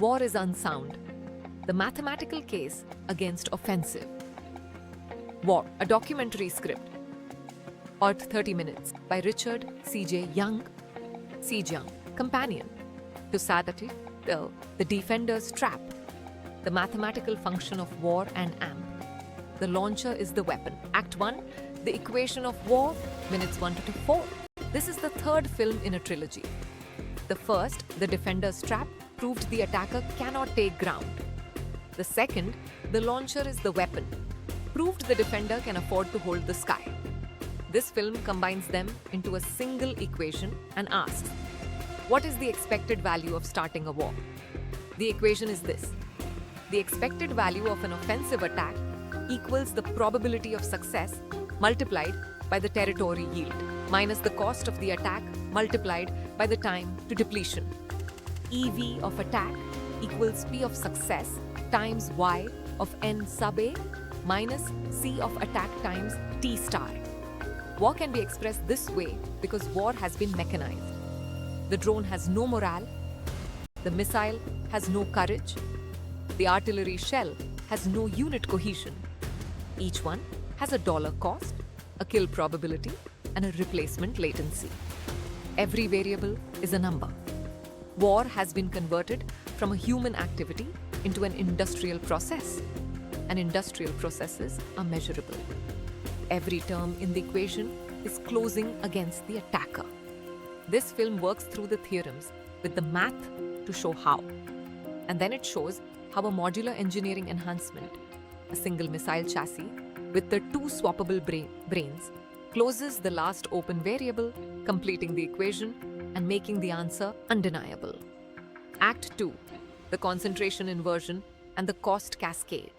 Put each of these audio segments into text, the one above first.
War is Unsound, the mathematical case against offensive. War, a documentary script. Earth 30 Minutes by Richard C.J. Young. C.J. Young, companion to Saturday, the Defender's Trap, the mathematical function of war and amp. The launcher is the weapon. Act 1, the equation of war, minutes 1 to 4. This is the third film in a trilogy. The first, the Defender's Trap, proved the attacker cannot take ground. The second, the launcher is the weapon, proved the defender can afford to hold the sky. This film combines them into a single equation and asks, what is the expected value of starting a war? The equation is this. The expected value of an offensive attack equals the probability of success multiplied by the territory yield, minus the cost of the attack multiplied by the time to depletion. EV of attack equals P of success times Y of N sub A minus C of attack times T star. War can be expressed this way because war has been mechanized. The drone has no morale, the missile has no courage, the artillery shell has no unit cohesion. Each one has a dollar cost, a kill probability, and a replacement latency. Every variable is a number. War has been converted from a human activity into an industrial process, and industrial processes are measurable. Every term in the equation is closing against the attacker. This film works through the theorems with the math to show how. And then it shows how a modular engineering enhancement, a single missile chassis with the two swappable brains, closes the last open variable, completing the equation and making the answer undeniable. Act 2, the concentration inversion and the cost cascade,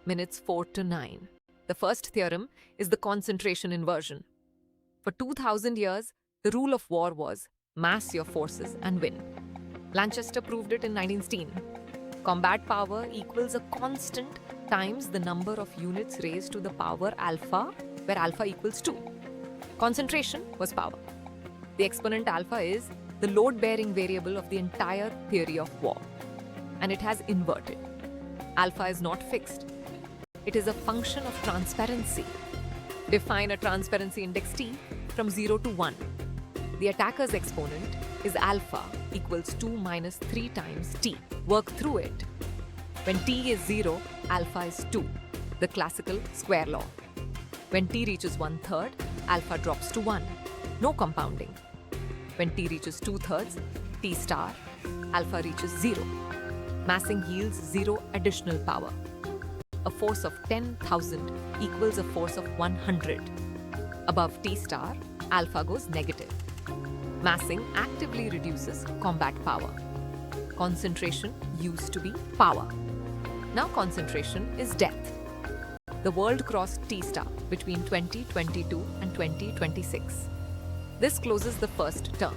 minutes 4 to 9. The first theorem is the concentration inversion. For 2000 years, the rule of war was mass your forces and win. Lancaster proved it in 1916. Combat power equals a constant times the number of units raised to the power alpha, where alpha equals 2. Concentration was power. The exponent alpha is the load-bearing variable of the entire theory of war, and it has inverted. Alpha is not fixed. It is a function of transparency. Define a transparency index T from 0 to 1. The attacker's exponent is alpha equals 2 minus 3 times T. Work through it. When T is 0, alpha is 2, the classical square law. When T reaches 1/3, alpha drops to 1. No compounding. When T reaches 2/3, T star, alpha reaches 0. Massing yields 0 additional power. A force of 10,000 equals a force of 100. Above T star, alpha goes negative. Massing actively reduces combat power. Concentration used to be power. Now concentration is death. The world crossed T star between 2022 and 2026. This closes the first term.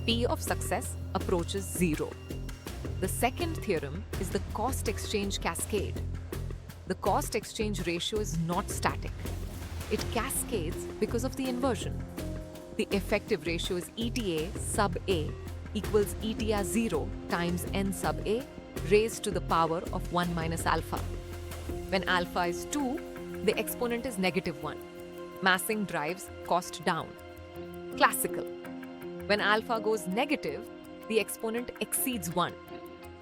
P of success approaches 0. The second theorem is the cost exchange cascade. The cost exchange ratio is not static. It cascades because of the inversion. The effective ratio is ETA sub A equals ETA 0 times N sub A raised to the power of 1 minus alpha. When alpha is 2, the exponent is -1. Massing drives cost down. Classical. When alpha goes negative, the exponent exceeds 1.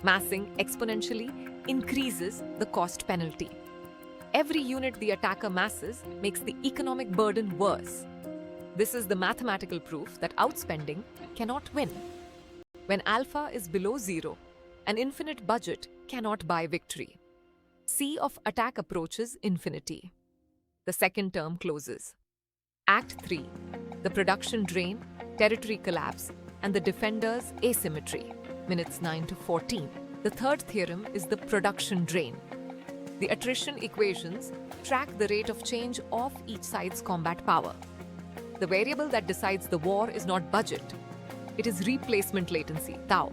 Massing exponentially increases the cost penalty. Every unit the attacker masses makes the economic burden worse. This is the mathematical proof that outspending cannot win. When alpha is below 0, an infinite budget cannot buy victory. C of attack approaches infinity. The second term closes. Act 3, the production drain, territory collapse, and the defender's asymmetry, minutes 9 to 14. The third theorem is the production drain. The attrition equations track the rate of change of each side's combat power. The variable that decides the war is not budget. It is replacement latency, tau.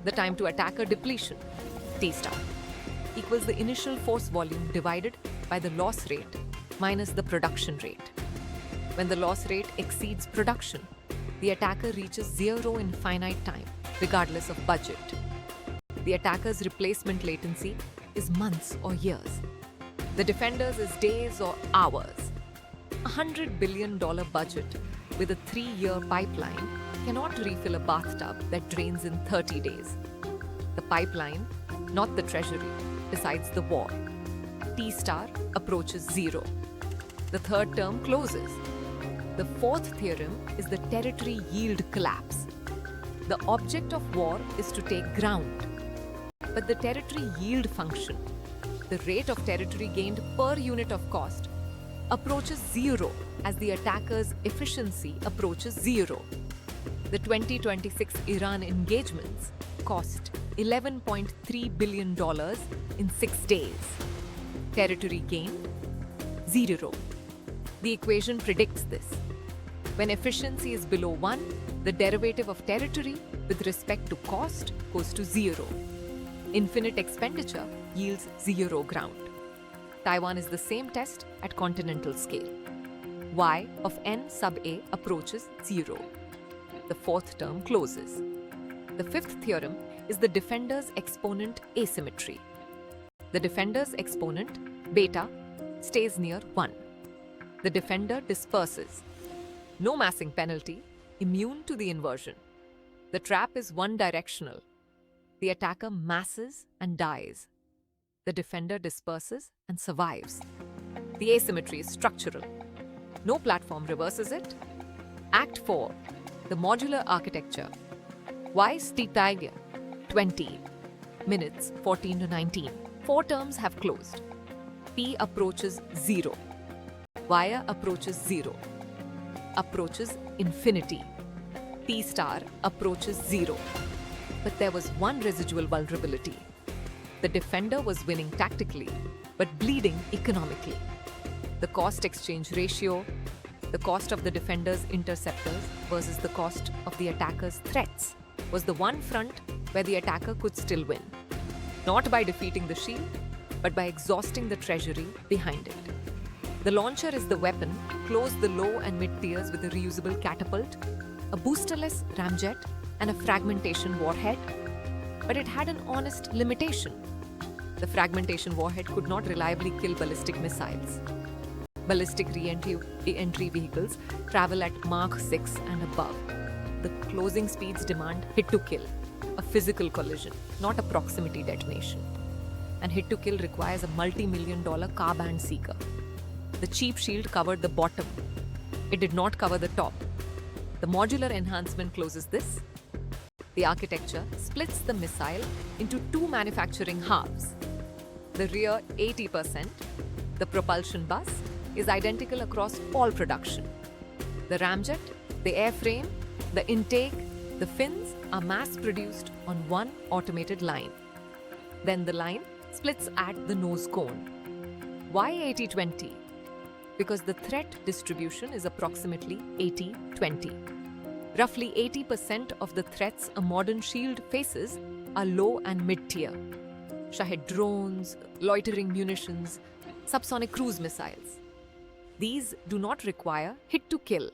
The time to attacker depletion, T star, equals the initial force volume divided by the loss rate minus the production rate. When the loss rate exceeds production, the attacker reaches 0 in finite time, regardless of budget. The attacker's replacement latency is months or years. The defender's is days or hours. $100 billion budget with a 3-year pipeline cannot refill a bathtub that drains in 30 days. The pipeline, not the treasury, decides the war. T star approaches zero. The third term closes. The fourth theorem is the territory yield collapse. The object of war is to take ground. But the territory yield function, the rate of territory gained per unit of cost, approaches zero as the attacker's efficiency approaches zero. The 2026 Iran engagements cost $11.3 billion in 6 days. Territory gained? Zero. The equation predicts this. When efficiency is below 1, the derivative of territory with respect to cost goes to zero. Infinite expenditure yields zero ground. Taiwan is the same test at continental scale. Y of n sub a approaches zero. The fourth term closes. The fifth theorem is the defender's exponent asymmetry. The defender's exponent, beta, stays near 1. The defender disperses. No massing penalty, immune to the inversion. The trap is one-directional. The attacker masses and dies. The defender disperses and survives. The asymmetry is structural. No platform reverses it. Act 4. The modular architecture. Y Stitaiga, 20 minutes 14 to 19. 4 terms have closed. P approaches 0. Y approaches 0. Approaches infinity. T star approaches 0. But there was one residual vulnerability. The defender was winning tactically, but bleeding economically. The cost-exchange ratio, the cost of the defender's interceptors versus the cost of the attacker's threats, was the one front where the attacker could still win. Not by defeating the shield, but by exhausting the treasury behind it. The launcher is the weapon, close the low and mid tiers with a reusable catapult, a boosterless ramjet, and a fragmentation warhead. But it had an honest limitation. The fragmentation warhead could not reliably kill ballistic missiles. Ballistic re-entry vehicles travel at Mach 6 and above. The closing speeds demand hit-to-kill, a physical collision, not a proximity detonation. And hit-to-kill requires a multi-million-dollar car-band seeker. The cheap shield covered the bottom. It did not cover the top. The modular enhancement closes this. The architecture splits the missile into 2 manufacturing halves. The rear 80%, the propulsion bus, is identical across all production. The ramjet, the airframe, the intake, the fins are mass-produced on one automated line. Then the line splits at the nose cone. Why 80-20? Because the threat distribution is approximately 80-20. Roughly 80% of the threats a modern shield faces are low and mid-tier. Shahed drones, loitering munitions, subsonic cruise missiles. These do not require hit-to-kill.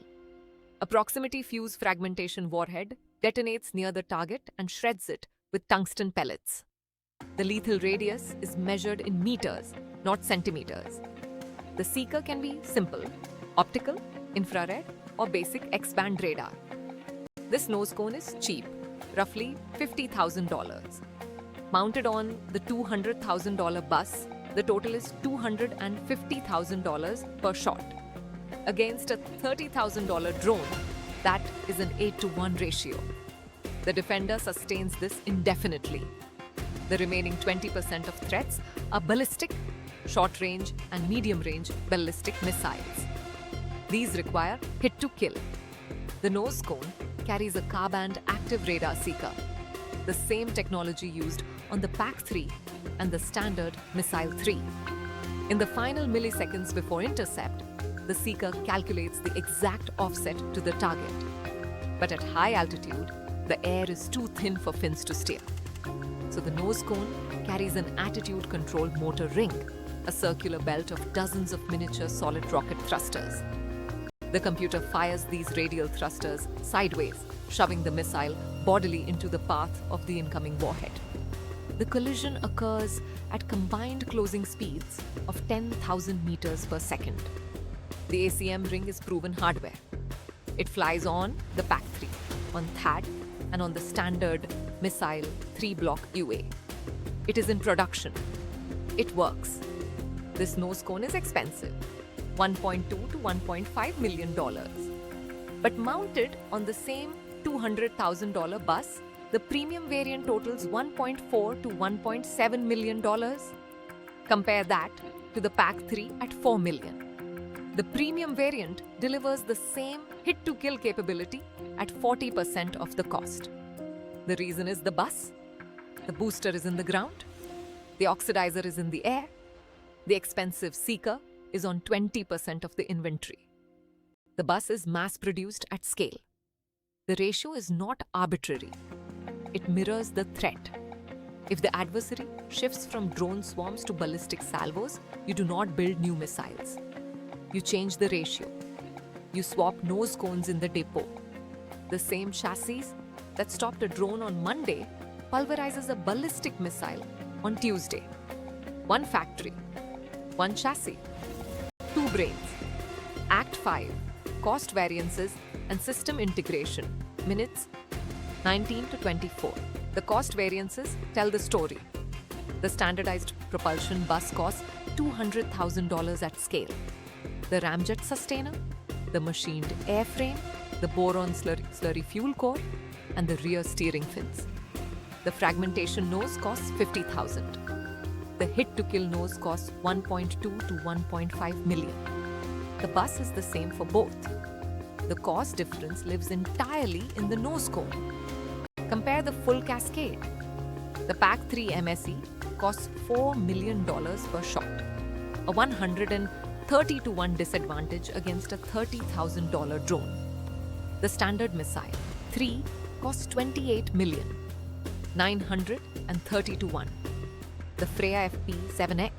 A proximity fuse fragmentation warhead detonates near the target and shreds it with tungsten pellets. The lethal radius is measured in meters, not centimeters. The seeker can be simple, optical, infrared, or basic X-band radar. This nose cone is cheap, roughly $50,000. Mounted on the $200,000 bus, the total is $250,000 per shot. Against a $30,000 drone, that is an 8-to-1 ratio. The defender sustains this indefinitely. The remaining 20% of threats are ballistic, short-range and medium-range ballistic missiles. These require hit-to-kill. The nose cone carries a Ka-band active radar seeker, the same technology used on the PAC-3 and the standard Missile-3. In the final milliseconds before intercept, the seeker calculates the exact offset to the target. But at high altitude, the air is too thin for fins to steer. So the nose cone carries an attitude-controlled motor ring, a circular belt of dozens of miniature solid rocket thrusters. The computer fires these radial thrusters sideways, shoving the missile bodily into the path of the incoming warhead. The collision occurs at combined closing speeds of 10,000 meters per second. The ACM ring is proven hardware. It flies on the PAC-3, on THAAD, and on the standard missile 3-block UA. It is in production. It works. This nose cone is expensive, $1.2 to $1.5 million. But mounted on the same $200,000 bus, the premium variant totals $1.4 to $1.7 million. Compare that to the PAC-3 at $4 million. The premium variant delivers the same hit-to-kill capability at 40% of the cost. The reason is the bus, the booster is in the ground, the oxidizer is in the air, the expensive seeker is on 20% of the inventory. The bus is mass-produced at scale. The ratio is not arbitrary. It mirrors the threat. If the adversary shifts from drone swarms to ballistic salvos, you do not build new missiles. You change the ratio. You swap nose cones in the depot. The same chassis that stopped a drone on Monday pulverizes a ballistic missile on Tuesday. One factory, one chassis, two brains. Act 5, cost variances and system integration, minutes 19 to 24. The cost variances tell the story. The standardized propulsion bus costs $200,000 at scale. The ramjet sustainer, the machined airframe, the boron slurry fuel core, and the rear steering fins. The fragmentation nose costs $50,000. The hit-to-kill nose costs $1.2 to $1.5 million. The bus is the same for both. The cost difference lives entirely in the nose cone. Compare the full Cascade. The PAC-3 MSE costs $4 million per shot, a 130 to 1 disadvantage against a $30,000 drone. The standard missile 3 costs $28 million, 930 to 1. The Freya FP-7X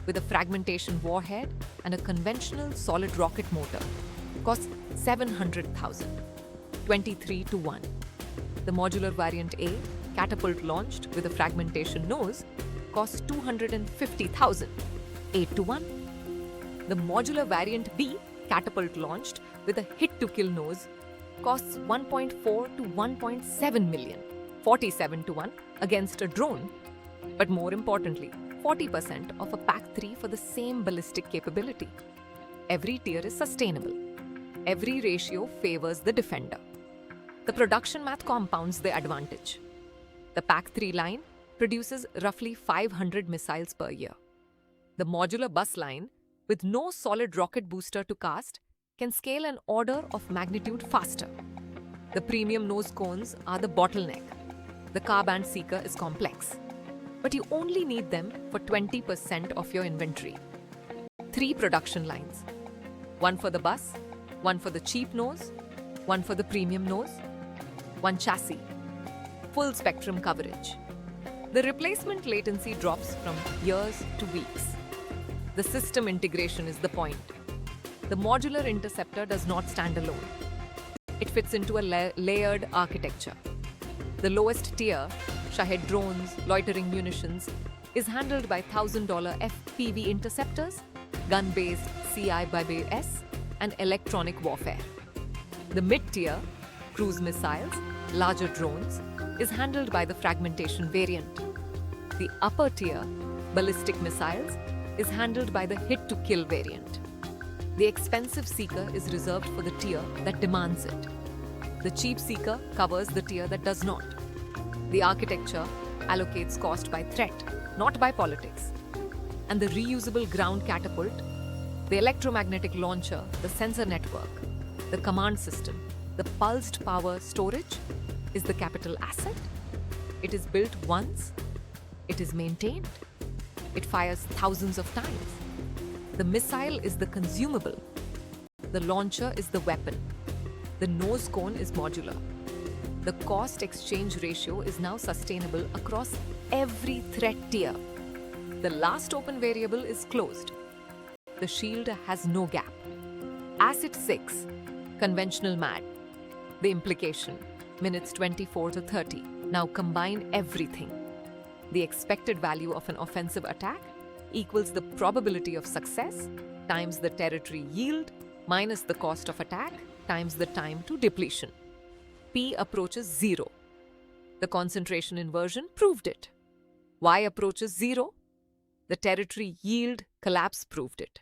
with a fragmentation warhead and a conventional solid rocket motor costs $700,000, 23 to 1. The modular variant A, catapult launched with a fragmentation nose, costs $250,000, 8 to 1. The modular variant B, catapult launched with a hit-to-kill nose, costs $1.4 to $1.7 million, 47 to 1 against a drone. But more importantly, 40% of a PAC-3 for the same ballistic capability. Every tier is sustainable. Every ratio favors the defender. The production math compounds the advantage. The PAC-3 line produces roughly 500 missiles per year. The modular bus line, with no solid rocket booster to cast, can scale an order of magnitude faster. The premium nose cones are the bottleneck. The car-band seeker is complex, but you only need them for 20% of your inventory. 3 production lines. One for the bus, one for the cheap nose, one for the premium nose, one chassis. Full spectrum coverage. The replacement latency drops from years to weeks. The system integration is the point. The modular interceptor does not stand alone. It fits into a layered architecture. The lowest tier, Shahed drones, loitering munitions, is handled by $1,000 FPV interceptors, gun-based CI/S, and electronic warfare. The mid-tier, cruise missiles, larger drones, is handled by the fragmentation variant. The upper tier, ballistic missiles, is handled by the hit-to-kill variant. The expensive seeker is reserved for the tier that demands it. The cheap seeker covers the tier that does not. The architecture allocates cost by threat, not by politics. And the reusable ground catapult, the electromagnetic launcher, the sensor network, the command system, the pulsed power storage is the capital asset. It is built once. It is maintained. It fires thousands of times. The missile is the consumable. The launcher is the weapon. The nose cone is modular. The cost exchange ratio is now sustainable across every threat tier. The last open variable is closed. The shield has no gap. Asset 6, conventional MAD. The implication, minutes 24 to 30. Now combine everything. The expected value of an offensive attack equals the probability of success times the territory yield minus the cost of attack times the time to depletion. P approaches 0. The concentration inversion proved it. Y approaches 0. The territory yield collapse proved it.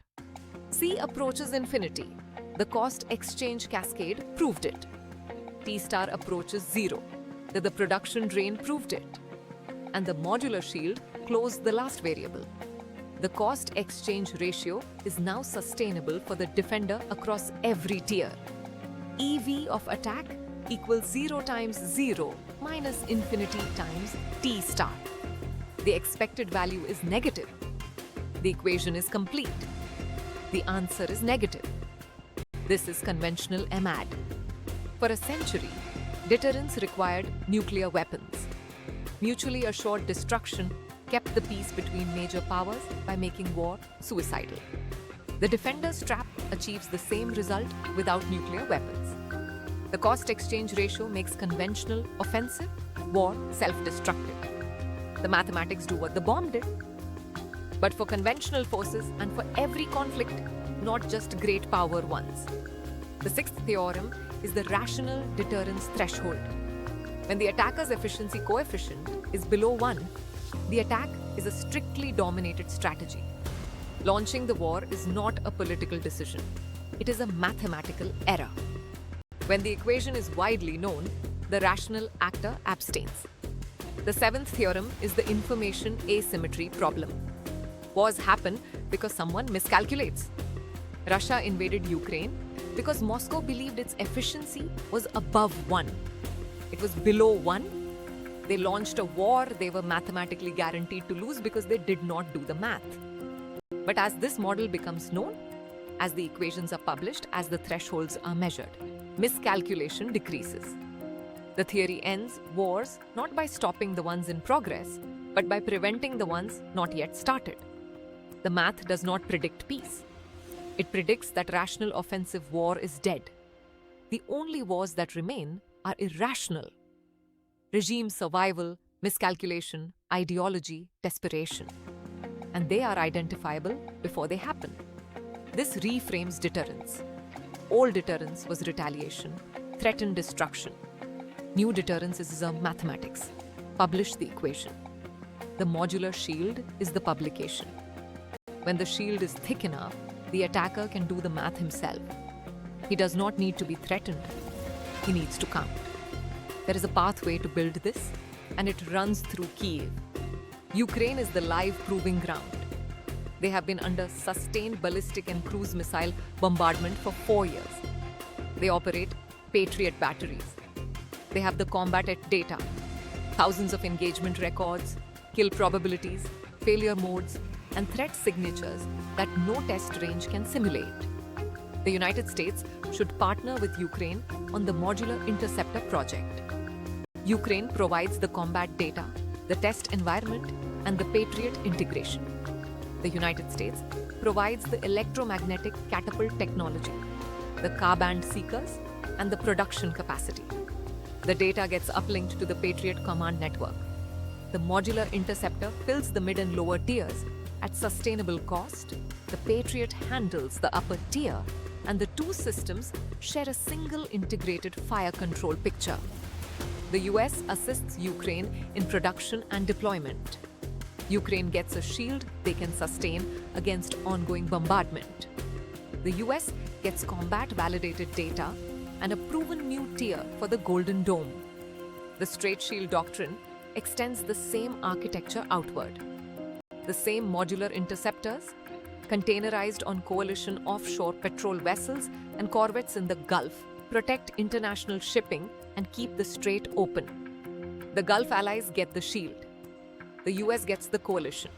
C approaches infinity. The cost exchange cascade proved it. T star approaches 0. The production drain proved it. And the modular shield closed the last variable. The cost exchange ratio is now sustainable for the defender across every tier. EV of attack equals 0 times 0 minus infinity times T star. The expected value is negative. The equation is complete. The answer is negative. This is conventional MAD. For a century, deterrence required nuclear weapons. Mutually assured destruction kept the peace between major powers by making war suicidal. The defender's trap achieves the same result without nuclear weapons. The cost exchange ratio makes conventional offensive war self-destructive. The mathematics do what the bomb did. But for conventional forces and for every conflict, not just great power ones. The sixth theorem is the rational deterrence threshold. When the attacker's efficiency coefficient is below 1, the attack is a strictly dominated strategy. Launching the war is not a political decision. It is a mathematical error. When the equation is widely known, the rational actor abstains. The seventh theorem is the information asymmetry problem. Wars happen because someone miscalculates. Russia invaded Ukraine because Moscow believed its efficiency was above 1. It was below 1. They launched a war they were mathematically guaranteed to lose because they did not do the math. But as this model becomes known, as the equations are published, as the thresholds are measured, miscalculation decreases. The theory ends wars not by stopping the ones in progress, but by preventing the ones not yet started. The math does not predict peace. It predicts that rational offensive war is dead. The only wars that remain are irrational. Regime survival, miscalculation, ideology, desperation. And they are identifiable before they happen. This reframes deterrence. Old deterrence was retaliation, threatened destruction. New deterrence is mathematics. Publish the equation. The modular shield is the publication. When the shield is thick enough, the attacker can do the math himself. He does not need to be threatened. He needs to count. There is a pathway to build this, and it runs through Kyiv. Ukraine is the live proving ground. They have been under sustained ballistic and cruise missile bombardment for 4 years. They operate Patriot batteries. They have the combat at data, thousands of engagement records, kill probabilities, failure modes, and threat signatures that no test range can simulate. The United States should partner with Ukraine on the Modular Interceptor project. Ukraine provides the combat data, the test environment, and the Patriot integration. The United States provides the electromagnetic catapult technology, the Ka-band seekers, and the production capacity. The data gets uplinked to the Patriot command network. The modular interceptor fills the mid and lower tiers. At sustainable cost, the Patriot handles the upper tier, and the two systems share a single integrated fire control picture. The US assists Ukraine in production and deployment. Ukraine gets a shield they can sustain against ongoing bombardment. The US gets combat-validated data and a proven new tier for the Golden Dome. The Straight Shield Doctrine extends the same architecture outward. The same modular interceptors, containerized on coalition offshore patrol vessels and corvettes in the Gulf, protect international shipping and keep the Strait open. The Gulf allies get the shield. The US gets the coalition.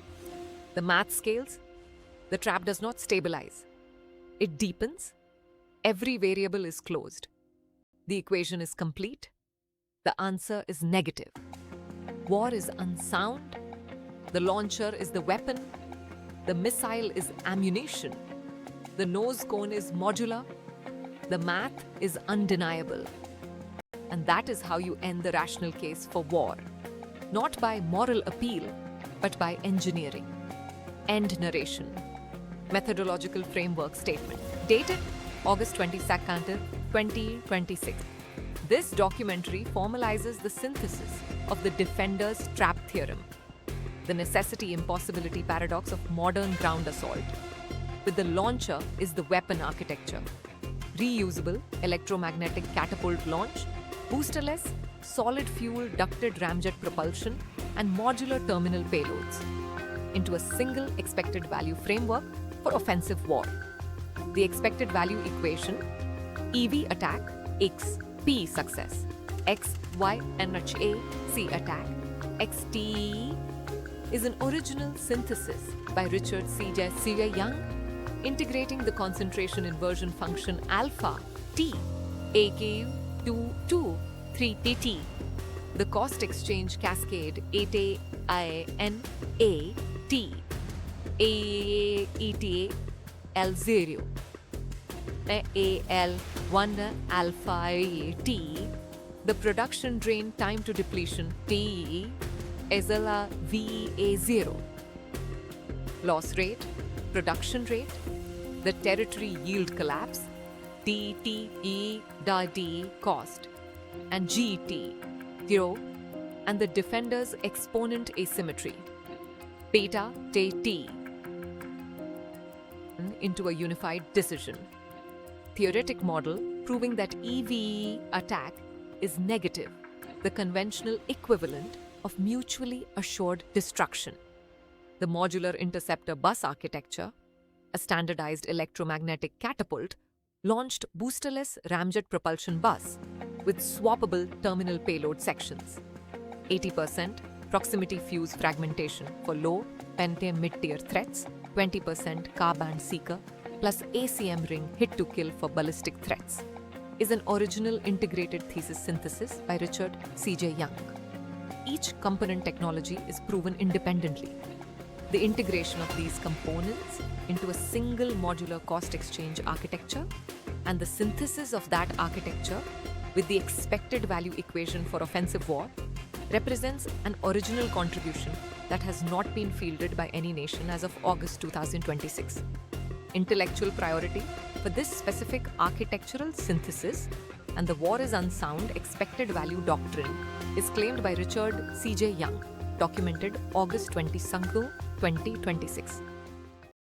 The math scales. The trap does not stabilize. It deepens. Every variable is closed. The equation is complete. The answer is negative. War is unsound. The launcher is the weapon. The missile is ammunition. The nose cone is modular. The math is undeniable. And that is how you end the rational case for war. not by moral appeal, but by engineering. End narration. Methodological framework statement. Dated August 22nd, 2026. This documentary formalizes the synthesis of the Defender's Trap Theorem, the necessity-impossibility paradox of modern ground assault. With the launcher is the weapon architecture. Reusable electromagnetic catapult launch, boosterless, solid-fuel ducted ramjet propulsion, and modular terminal payloads into a single expected value framework for offensive war. The expected value equation EV attack X P success, X Y NHA C attack X T is an original synthesis by Richard C.J. Young, integrating the concentration inversion function alpha T AKU 223TT, the cost exchange cascade 8AINA T AETA L0 AL1 alpha T, the production drain time to depletion T SLA VA0, loss rate, production rate, the territory yield collapse DTE D cost, and GT 0, and the defender's exponent asymmetry beta T into a unified decision. Theoretic model proving that EV attack is negative, the conventional equivalent of mutually assured destruction. The modular interceptor bus architecture, a standardized electromagnetic catapult, launched boosterless ramjet propulsion bus with swappable terminal payload sections. 80% proximity fuse fragmentation for low Pentium mid-tier threats, 20% K-band seeker, plus ACM ring hit-to-kill for ballistic threats, is an original integrated thesis synthesis by Richard C.J. Young. Each component technology is proven independently. The integration of these components into a single modular cost exchange architecture and the synthesis of that architecture with the expected value equation for offensive war represents an original contribution that has not been fielded by any nation as of August 2026. Intellectual priority for this specific architectural synthesis and the war is unsound expected value doctrine is claimed by Richard C.J. Young, documented August 22, 2026.